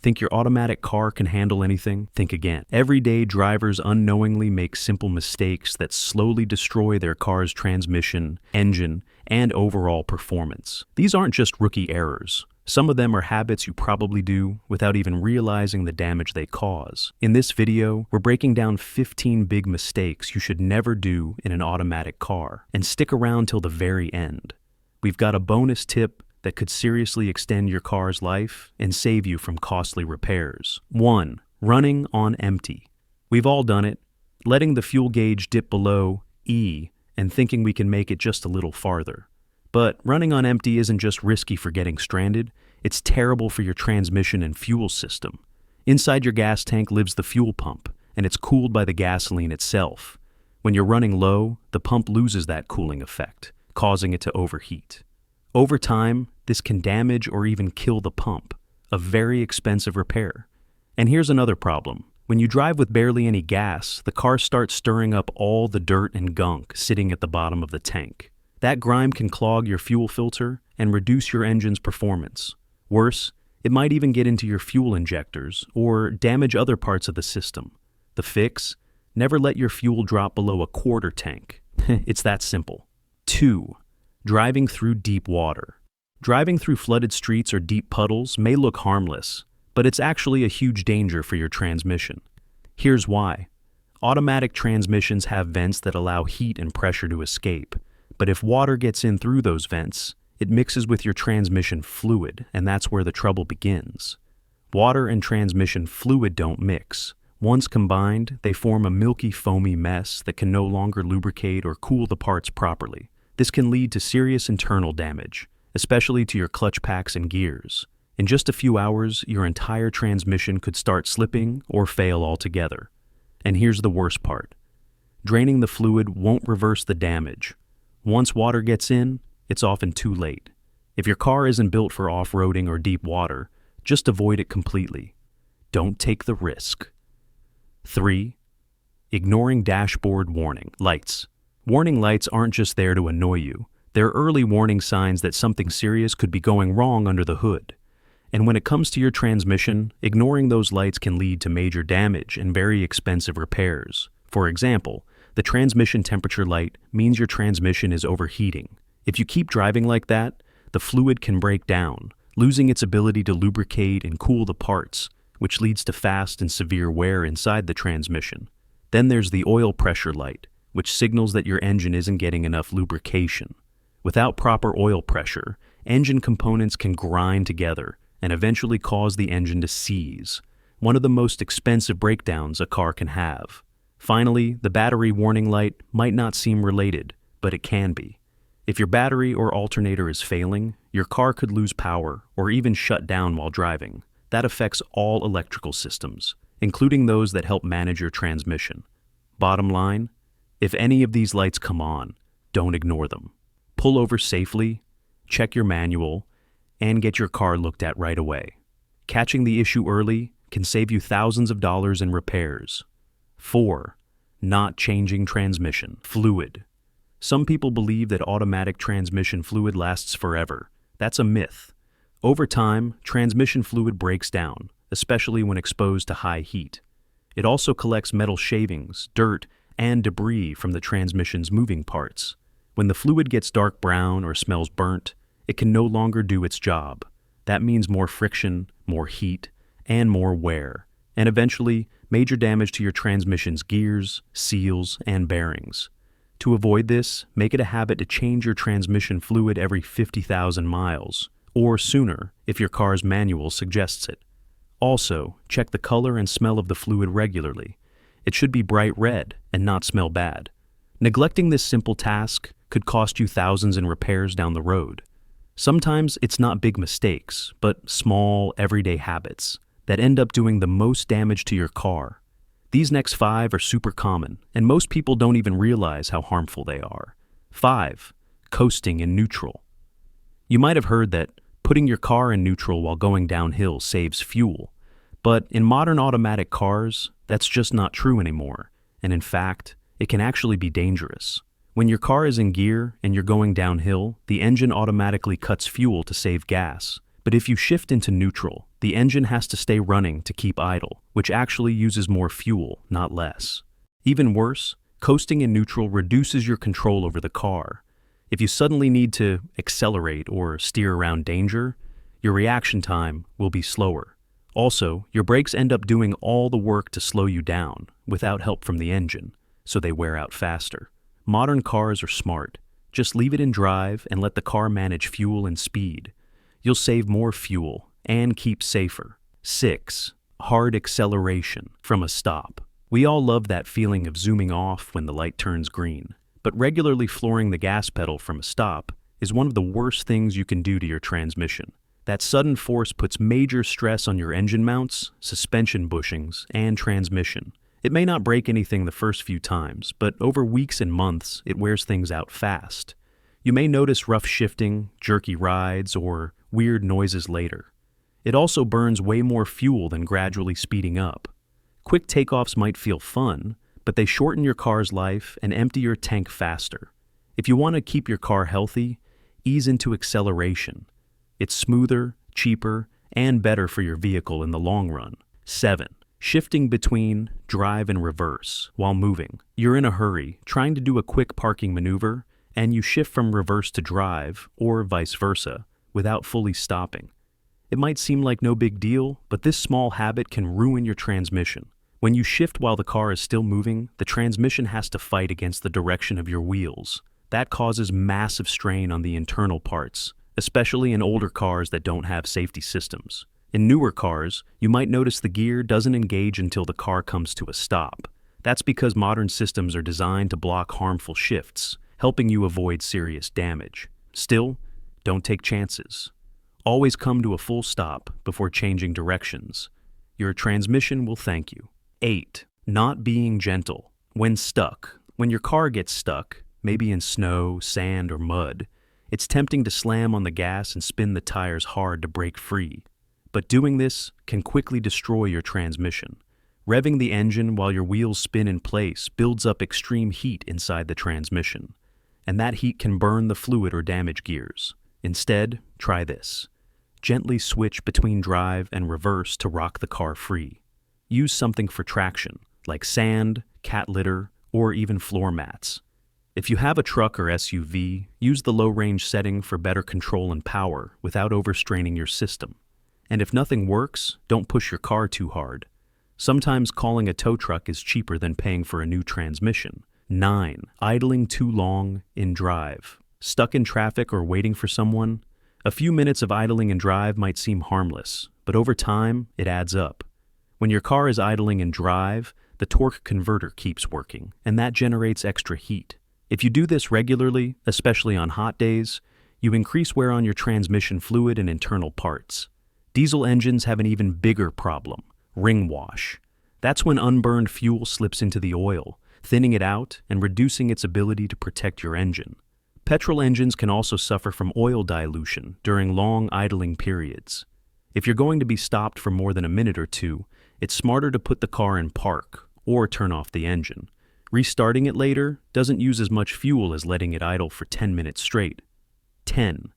Think your automatic car can handle anything? Think again. Everyday drivers unknowingly make simple mistakes that slowly destroy their car's transmission, engine, and overall performance. These aren't just rookie errors. Some of them are habits you probably do without even realizing the damage they cause. In this video, we're breaking down 15 big mistakes you should never do in an automatic car. And stick around till the very end. We've got a bonus tip that could seriously extend your car's life and save you from costly repairs. 1. Running on empty. We've all done it, letting the fuel gauge dip below E and thinking we can make it just a little farther. But running on empty isn't just risky for getting stranded, it's terrible for your transmission and fuel system. Inside your gas tank lives the fuel pump, and it's cooled by the gasoline itself. When you're running low, the pump loses that cooling effect, causing it to overheat. Over time, this can damage or even kill the pump, a very expensive repair. And here's another problem. When you drive with barely any gas, the car starts stirring up all the dirt and gunk sitting at the bottom of the tank. That grime can clog your fuel filter and reduce your engine's performance. Worse, it might even get into your fuel injectors or damage other parts of the system. The fix? Never let your fuel drop below a quarter tank. It's that simple. 2. Driving through deep water. Driving through flooded streets or deep puddles may look harmless, but it's actually a huge danger for your transmission. Here's why. Automatic transmissions have vents that allow heat and pressure to escape. But if water gets in through those vents, it mixes with your transmission fluid, and that's where the trouble begins. Water and transmission fluid don't mix. Once combined, they form a milky, foamy mess that can no longer lubricate or cool the parts properly. This can lead to serious internal damage, especially to your clutch packs and gears. In just a few hours, your entire transmission could start slipping or fail altogether. And here's the worst part. Draining the fluid won't reverse the damage. Once water gets in, it's often too late. If your car isn't built for off-roading or deep water, just avoid it completely. Don't take the risk. 3. Ignoring dashboard warning lights. Warning lights aren't just there to annoy you. They're early warning signs that something serious could be going wrong under the hood. And when it comes to your transmission, ignoring those lights can lead to major damage and very expensive repairs. For example, the transmission temperature light means your transmission is overheating. If you keep driving like that, the fluid can break down, losing its ability to lubricate and cool the parts, which leads to fast and severe wear inside the transmission. Then there's the oil pressure light, which signals that your engine isn't getting enough lubrication. Without proper oil pressure, engine components can grind together and eventually cause the engine to seize, one of the most expensive breakdowns a car can have. Finally, the battery warning light might not seem related, but it can be. If your battery or alternator is failing, your car could lose power or even shut down while driving. That affects all electrical systems, including those that help manage your transmission. Bottom line, if any of these lights come on, don't ignore them. Pull over safely, check your manual, and get your car looked at right away. Catching the issue early can save you thousands of dollars in repairs. 4. Not changing transmission fluid. Some people believe that automatic transmission fluid lasts forever. That's a myth. Over time, transmission fluid breaks down, especially when exposed to high heat. It also collects metal shavings, dirt, and debris from the transmission's moving parts. When the fluid gets dark brown or smells burnt, it can no longer do its job. That means more friction, more heat, and more wear, and eventually major damage to your transmission's gears, seals, and bearings. To avoid this, make it a habit to change your transmission fluid every 50,000 miles, or sooner if your car's manual suggests it. Also, check the color and smell of the fluid regularly. It should be bright red and not smell bad. Neglecting this simple task could cost you thousands in repairs down the road. Sometimes it's not big mistakes, but small, everyday habits that end up doing the most damage to your car. These next 5 are super common, and most people don't even realize how harmful they are. 5. Coasting in neutral. You might have heard that putting your car in neutral while going downhill saves fuel, but in modern automatic cars, that's just not true anymore, and in fact, it can actually be dangerous. When your car is in gear and you're going downhill, the engine automatically cuts fuel to save gas. But if you shift into neutral, The engine has to stay running to keep idle, which actually uses more fuel, not less. Even worse, coasting in neutral reduces your control over the car. If you suddenly need to accelerate or steer around danger, your reaction time will be slower. Also, your brakes end up doing all the work to slow you down without help from the engine, so they wear out faster. Modern cars are smart. Just leave it in drive and let the car manage fuel and speed. You'll save more fuel and keep safer. 6. Hard acceleration from a stop. We all love that feeling of zooming off when the light turns green, but regularly flooring the gas pedal from a stop is one of the worst things you can do to your transmission. That sudden force puts major stress on your engine mounts, suspension bushings, and transmission. It may not break anything the first few times, but over weeks and months, it wears things out fast. You may notice rough shifting, jerky rides, or weird noises later. It also burns way more fuel than gradually speeding up. Quick takeoffs might feel fun, but they shorten your car's life and empty your tank faster. If you want to keep your car healthy, ease into acceleration. It's smoother, cheaper, and better for your vehicle in the long run. 7. Shifting between drive and reverse while moving. You're in a hurry, trying to do a quick parking maneuver, and you shift from reverse to drive, or vice versa, without fully stopping. It might seem like no big deal, but this small habit can ruin your transmission. When you shift while the car is still moving, the transmission has to fight against the direction of your wheels. That causes massive strain on the internal parts, especially in older cars that don't have safety systems. In newer cars, you might notice the gear doesn't engage until the car comes to a stop. That's because modern systems are designed to block harmful shifts, helping you avoid serious damage. Still, don't take chances. Always come to a full stop before changing directions. Your transmission will thank you. 8. Not being gentle. When stuck. When your car gets stuck, maybe in snow, sand, or mud, it's tempting to slam on the gas and spin the tires hard to break free. But doing this can quickly destroy your transmission. Revving the engine while your wheels spin in place builds up extreme heat inside the transmission, and that heat can burn the fluid or damage gears. Instead, try this. Gently switch between drive and reverse to rock the car free. Use something for traction, like sand, cat litter, or even floor mats. If you have a truck or SUV, use the low-range setting for better control and power without overstraining your system. And if nothing works, don't push your car too hard. Sometimes calling a tow truck is cheaper than paying for a new transmission. 9. Idling too long in drive. Stuck in traffic or waiting for someone? A few minutes of idling in drive might seem harmless, but over time, it adds up. When your car is idling in drive, the torque converter keeps working, and that generates extra heat. If you do this regularly, especially on hot days, you increase wear on your transmission fluid and internal parts. Diesel engines have an even bigger problem, ring wash. That's when unburned fuel slips into the oil, thinning it out and reducing its ability to protect your engine. Petrol engines can also suffer from oil dilution during long idling periods. If you're going to be stopped for more than a minute or two, it's smarter to put the car in park or turn off the engine. Restarting it later doesn't use as much fuel as letting it idle for 10 minutes straight. 10.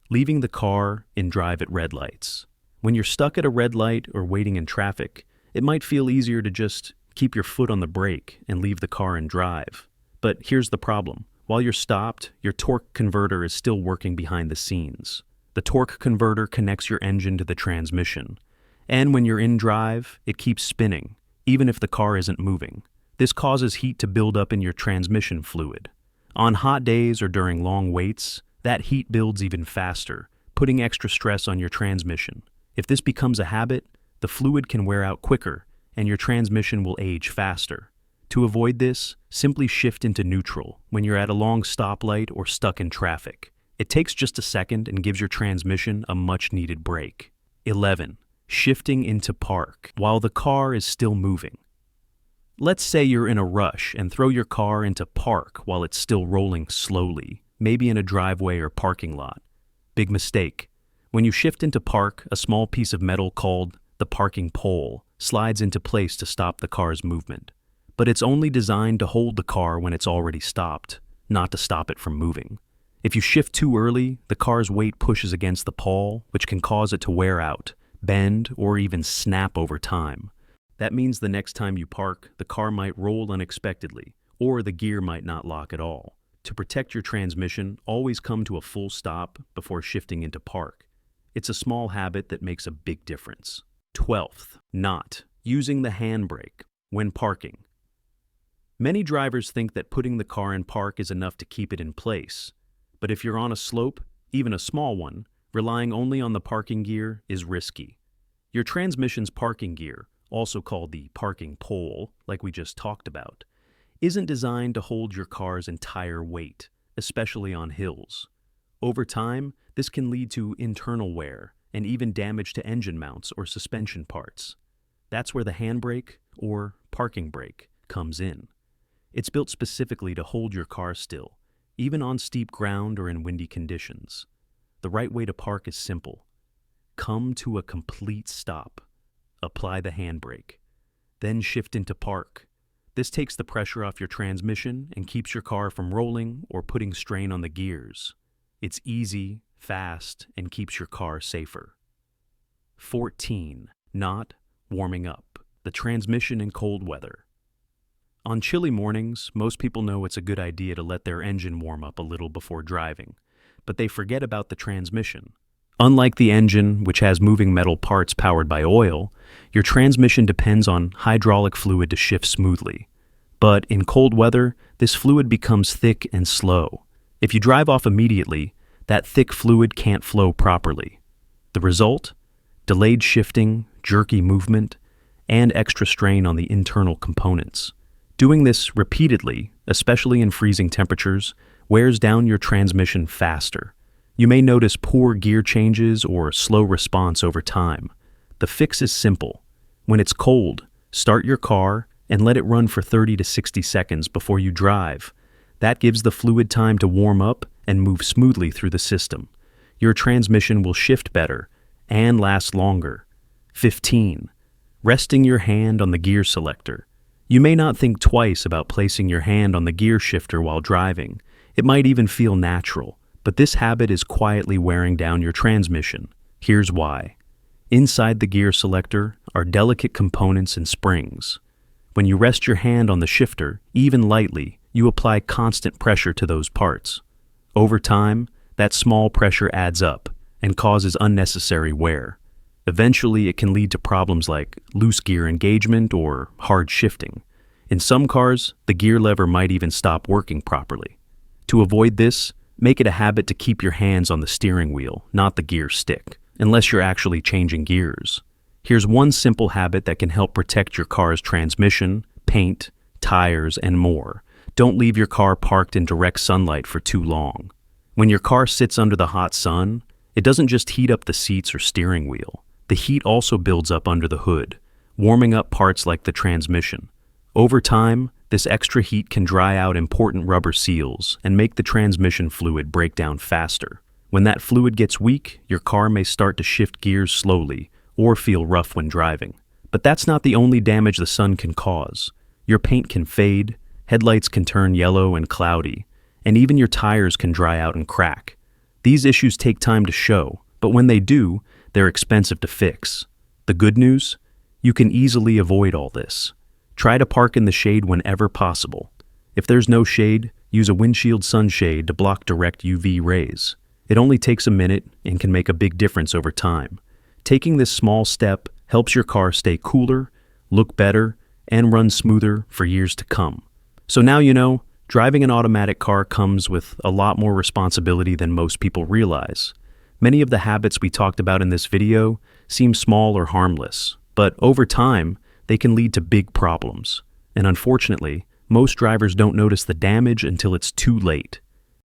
Leaving the car in drive at red lights. When you're stuck at a red light or waiting in traffic, it might feel easier to just keep your foot on the brake and leave the car in drive. But here's the problem. While you're stopped, your torque converter is still working behind the scenes. The torque converter connects your engine to the transmission. And when you're in drive, it keeps spinning, even if the car isn't moving. This causes heat to build up in your transmission fluid. On hot days or during long waits, that heat builds even faster, putting extra stress on your transmission. If this becomes a habit, the fluid can wear out quicker, and your transmission will age faster. To avoid this, simply shift into neutral when you're at a long stoplight or stuck in traffic. It takes just a second and gives your transmission a much-needed break. 11. Shifting into park while the car is still moving. Let's say you're in a rush and throw your car into park while it's still rolling slowly, maybe in a driveway or parking lot. Big mistake. When you shift into park, a small piece of metal called the parking pole slides into place to stop the car's movement. But it's only designed to hold the car when it's already stopped, not to stop it from moving. If you shift too early, the car's weight pushes against the pole, which can cause it to wear out, bend, or even snap over time. That means the next time you park, the car might roll unexpectedly, or the gear might not lock at all. To protect your transmission, always come to a full stop before shifting into park. It's a small habit that makes a big difference. 12th, not using the handbrake when parking. Many drivers think that putting the car in park is enough to keep it in place. But if you're on a slope, even a small one, relying only on the parking gear is risky. Your transmission's parking gear, also called the parking pole, like we just talked about, isn't designed to hold your car's entire weight, especially on hills. Over time, this can lead to internal wear and even damage to engine mounts or suspension parts. That's where the handbrake, or parking brake, comes in. It's built specifically to hold your car still, even on steep ground or in windy conditions. The right way to park is simple. Come to a complete stop. Apply the handbrake. Then shift into park. This takes the pressure off your transmission and keeps your car from rolling or putting strain on the gears. It's easy, fast, and keeps your car safer. 14. Not warming up. The transmission in cold weather. On chilly mornings, most people know it's a good idea to let their engine warm up a little before driving, but they forget about the transmission. Unlike the engine, which has moving metal parts powered by oil, your transmission depends on hydraulic fluid to shift smoothly. But in cold weather, this fluid becomes thick and slow. If you drive off immediately, that thick fluid can't flow properly. The result? Delayed shifting, jerky movement, and extra strain on the internal components. Doing this repeatedly, especially in freezing temperatures, wears down your transmission faster. You may notice poor gear changes or slow response over time. The fix is simple. When it's cold, start your car and let it run for 30 to 60 seconds before you drive. That gives the fluid time to warm up and move smoothly through the system. Your transmission will shift better and last longer. 15. Resting your hand on the gear selector. You may not think twice about placing your hand on the gear shifter while driving. It might even feel natural, but this habit is quietly wearing down your transmission. Here's why. Inside the gear selector are delicate components and springs. When you rest your hand on the shifter, even lightly, you apply constant pressure to those parts. Over time, that small pressure adds up and causes unnecessary wear. Eventually, it can lead to problems like loose gear engagement or hard shifting. In some cars, the gear lever might even stop working properly. To avoid this, make it a habit to keep your hands on the steering wheel, not the gear stick, unless you're actually changing gears. Here's one simple habit that can help protect your car's transmission, paint, tires, and more. Don't leave your car parked in direct sunlight for too long. When your car sits under the hot sun, it doesn't just heat up the seats or steering wheel. The heat also builds up under the hood, warming up parts like the transmission. Over time, this extra heat can dry out important rubber seals and make the transmission fluid break down faster. When that fluid gets weak, your car may start to shift gears slowly or feel rough when driving. But that's not the only damage the sun can cause. Your paint can fade, headlights can turn yellow and cloudy, and even your tires can dry out and crack. These issues take time to show, but when they do, they're expensive to fix. The good news? You can easily avoid all this. Try to park in the shade whenever possible. If there's no shade, use a windshield sunshade to block direct UV rays. It only takes a minute and can make a big difference over time. Taking this small step helps your car stay cooler, look better, and run smoother for years to come. So now you know, driving an automatic car comes with a lot more responsibility than most people realize. Many of the habits we talked about in this video seem small or harmless, but over time, they can lead to big problems. And unfortunately, most drivers don't notice the damage until it's too late.